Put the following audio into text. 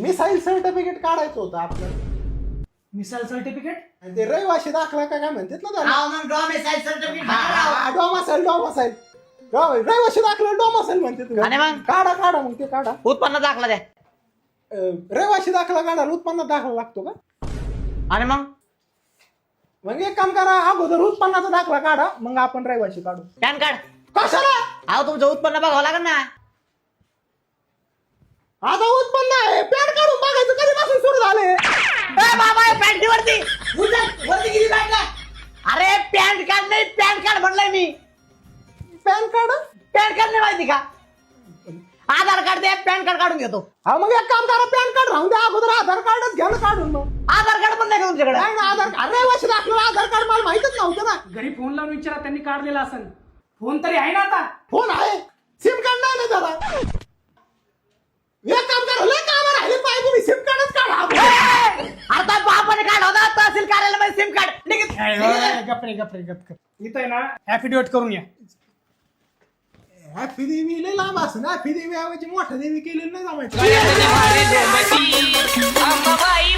Missile certificate काढायचं होतं आपलं. Missile certificate? आणि ते रहिवाशी दाखला काय म्हणतात ना त्याला. मग डॉमिसाईल सर्टिफिकेट डोमासाईल रहिवाशी दाखला डोमासाईल म्हणतात. आणि मग? काढा मग ते काढा. उत्पन्न दाखला द्या. रहिवाशी दाखला काढायला उत्पन्न दाखला लागतो का? आणि मग एक काम करा, अगोदर उत्पन्नाचा दाखला काढा, मग आपण रहिवाशी काढू. Pan card. कशाला? अहो तुमचं उत्पन्न बघावं लागेल ना. आता उत्पन्न आहे, पॅन काढून बघायचं कधीपासून सुरू झाले. बाबा पॅन्ट वरती. वरती किती काढला? अरे पॅन कार्ड नाही, पॅन कार्ड म्हणलंय मी. PAN card? पॅन कार्ड नाही माहिती का? आधार कार्ड दे, पॅन कार्ड काढून घेतो. हा मग एक काम करा, पॅन कार्ड राहून द्या, अगोदर आधार कार्डच घ्या ना काढून. मग आधार कार्ड पण नाही का तुमच्याकडे? नाही ना, आधार कार्ड रहिवाशी दाखला आधार कार्ड मला माहितच नव्हतं ना. घरी फोन लावून विचारा, त्यांनी काढलेला असेल. फोन तरी आहे ना आता? फोन आहे, सिम कार्ड नाही ना त्याला. एक काम करा, लय काम राहिले पाहिजे, तुम्ही सिम कार्डच काढा. आता बापाने काढला होता तहसील कार्यालयामध्ये सिम कार्ड. गप्रे. इथं आहे ना ऍफिडेविट करून या. हॅपी देवी लय लांब असं ना, हॅपी देवी ऐवजी मोठा देवी केलेलं नाही जमायचं. अंबाबाई